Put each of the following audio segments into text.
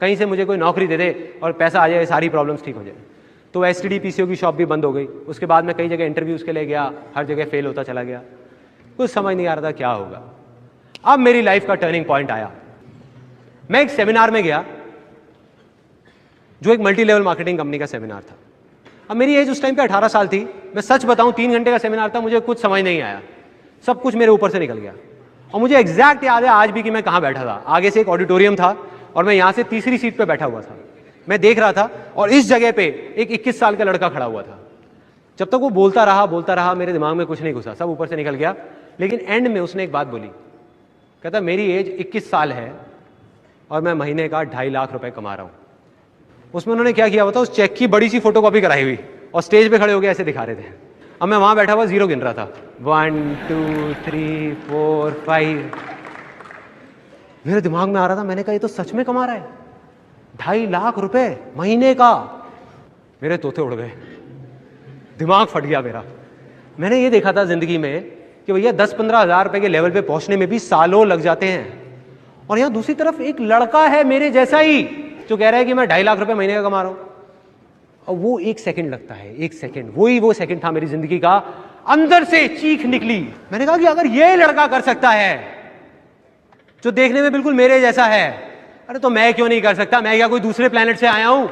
कहीं से मुझे कोई नौकरी दे दे और पैसा आ जाए, सारी प्रॉब्लम्स ठीक हो जाए। तो एसटीडी पीसीओ की शॉप भी बंद हो गई। उसके बाद मैं कई जगह इंटरव्यूज़ के लिए गया, हर जगह फेल होता चला गया, कुछ समझ नहीं आ रहा था क्या होगा। अब मेरी लाइफ का टर्निंग पॉइंट आया। मैं एक सेमिनार में गया जो एक मल्टी लेवल मार्केटिंग कंपनी का सेमिनार था। अब मेरी एज उस टाइम पे 18 साल थी। मैं सच बताऊं 3 घंटे का सेमिनार था, मुझे कुछ समझ नहीं आया, सब कुछ मेरे ऊपर से निकल गया। और मुझे एग्जैक्ट याद है आज भी कि मैं कहां बैठा था। आगे से एक ऑडिटोरियम था और मैं यहां से तीसरी सीट पे बैठा हुआ था। मैं देख रहा था और इस जगह पे एक 21 साल का लड़का खड़ा हुआ था। जब तक वो बोलता रहा मेरे दिमाग में कुछ नहीं घुसा, सब ऊपर से निकल गया। लेकिन एंड में उसने एक बात बोली, कहता मेरी एज 21 साल है और मैं महीने का 2.5 लाख रुपए कमा रहा हूं। उसमें उन्होंने क्या किया होता, उस चेक की बड़ी सी फोटोकॉपी कराई हुई और स्टेज पे खड़े हो गए ऐसे दिखा रहे थे। अब मैं वहां बैठा हुआ जीरो गिन रहा था, 1 2 3 4 5। मेरे दिमाग में आ रहा था, मैंने कहा ये तो सच में कमा रहा है 2.5 लाख रुपए महीने का। मेरे तोते उड़ गए, दिमाग फट गया मेरा। मैंने ये देखा था जिंदगी में कि भैया 10-15 हज़ार रुपए के लेवल पे पहुंचने में भी सालों लग जाते हैं, और यहां दूसरी तरफ एक लड़का है मेरे जैसा ही जो कह रहा है कि मैं 2.5 लाख रुपए महीने का कमा रहा हूं। और वो 1 सेकंड लगता है, 1 सेकंड, वो सेकंड था मेरी जिंदगी का। अंदर से चीख निकली। मैंने कहा कि अगर ये लड़का कर सकता है जो देखने में बिल्कुल मेरे जैसा है, अरे तो मैं क्यों नहीं कर सकता? मैं क्या कोई दूसरे प्लेनेट से आया हूं?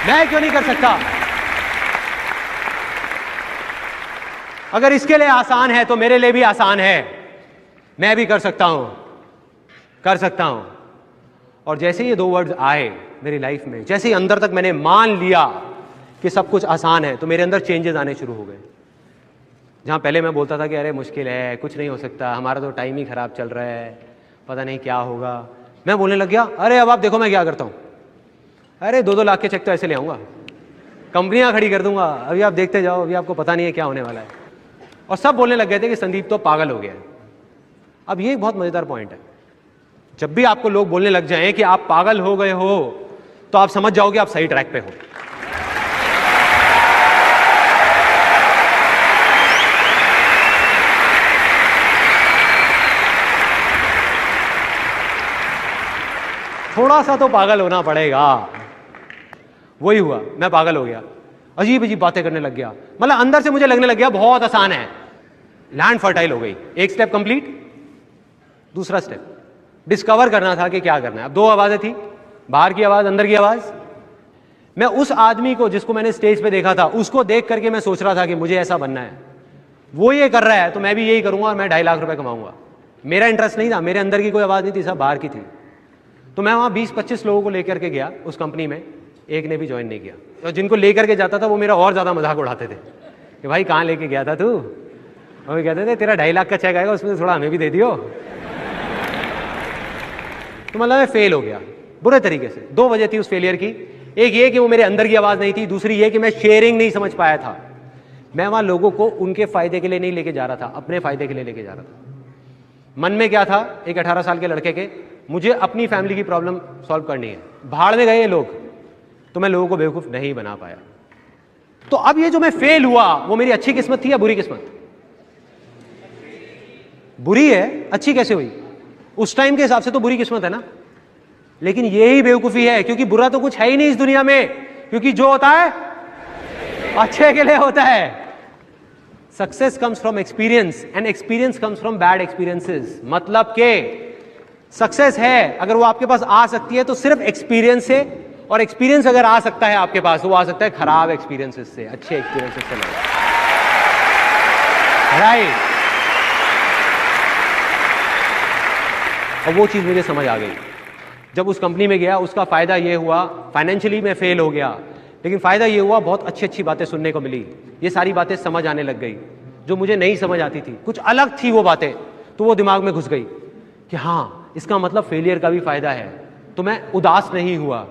मैं क्यों नहीं कर सकता? अगर इसके लिए आसान है तो मेरे लिए भी आसान है। मैं भी कर सकता हूं, कर सकता हूं। और जैसे ये 2 वर्ड्स आए मेरी लाइफ में, जैसे ही अंदर तक मैंने मान लिया कि सब कुछ आसान है, तो मेरे अंदर चेंजेस आने शुरू हो गए। जहां पहले मैं बोलता था कि अरे मुश्किल है, कुछ नहीं हो सकता, हमारा तो टाइम ही खराब चल रहा है, पता नहीं क्या होगा, मैं बोलने लग गया अरे अब आप देखो मैं क्या करता हूं, अरे 2-2 लाख के चेक तो ऐसे ले आऊंगा, कंपनियां खड़ी कर दूंगा, अभी आप देखते जाओ, अभी आपको पता नहीं है क्या होने वाला है। और सब बोलने लग गए थे कि संदीप तो पागल हो गया है। अब ये एक बहुत मजेदार पॉइंट है, जब भी आपको लोग बोलने लग जाएं कि आप पागल हो गए हो, तो आप समझ जाओगे आप सही ट्रैक पे हो। थोड़ा सा तो पागल होना पड़ेगा। वही हुआ, मैं पागल हो गया, अजीब अजीब बातें करने लग गया। मतलब अंदर से मुझे लगने लग गया बहुत आसान है। लैंड फर्टाइल हो गई। एक स्टेप कंप्लीट, दूसरा स्टेप डिस्कवर करना था कि क्या करना है। अब 2 आवाजें थी, बाहर की आवाज, अंदर की आवाज। मैं उस आदमी को जिसको मैंने स्टेज पे देखा था, उसको देख करके मैं सोच रहा था कि मुझे ऐसा बनना है। वो ये कर रहा है तो मैं भी यही करूंगा और मैं 2.5 लाख रुपए कमाऊंगा। मेरा इंटरेस्ट नहीं था, मेरे अंदर की कोई आवाज नहीं थी, सब बाहर की थी। तो मैं वहां 20-25 लोगों को लेकर के गया उस कंपनी में, एक ने भी ज्वाइन नहीं किया। और जिनको लेकर के जाता था वो मेरा और ज्यादा मजाक उड़ाते थे कि भाई कहाँ लेके गया था तू, और कहते थे तेरा 2.5 लाख का चेक आएगा, उसमें थोड़ा हमें भी दे दियो। तो मतलब मैं फेल हो गया बुरे तरीके से। 2 वजह थी उस फेलियर की, एक ये कि वो मेरे अंदर की आवाज नहीं थी, दूसरी ये कि मैं शेयरिंग नहीं समझ पाया था। मैं वहां लोगों को उनके फायदे के लिए नहीं लेके जा रहा था, अपने फायदे के लिए लेके जा रहा था। मन में क्या था, एक 18 साल के लड़के के, मुझे अपनी फैमिली की प्रॉब्लम सॉल्व करनी है। भाड़ में गए ये लोग, तो मैं लोगों को बेवकूफ नहीं बना पाया। तो अब ये जो मैं फेल हुआ, वो मेरी अच्छी किस्मत थी या बुरी किस्मत? बुरी है, अच्छी कैसे हुई? उस टाइम के हिसाब से तो बुरी किस्मत है ना। लेकिन यही बेवकूफी है, क्योंकि बुरा तो कुछ है ही नहीं इस दुनिया में, क्योंकि जो होता है अच्छे के लिए होता है। Success comes from experience and experience comes from bad experiences. मतलब के सक्सेस है अगर वो आपके पास आ सकती है तो सिर्फ एक्सपीरियंस से, और एक्सपीरियंस अगर आ सकता है आपके पास, वो आ सकता है खराब एक्सपीरियंसेस से, अच्छे एक्सपीरियंसेस से नहीं। राइट। और वो चीज मुझे समझ आ गई जब उस कंपनी में गया। उसका फायदा ये हुआ, फाइनेंशियली मैं फेल हो गया, लेकिन फायदा ये हुआ बहुत अच्छी अच्छी बातें सुनने को मिली। ये सारी बातें समझ आने लग गई जो मुझे नहीं समझ आती थी, कुछ अलग थी वो बातें, तो वो दिमाग में घुस गई कि हाँ इसका मतलब फेलियर का भी फायदा है। तो मैं उदास नहीं हुआ,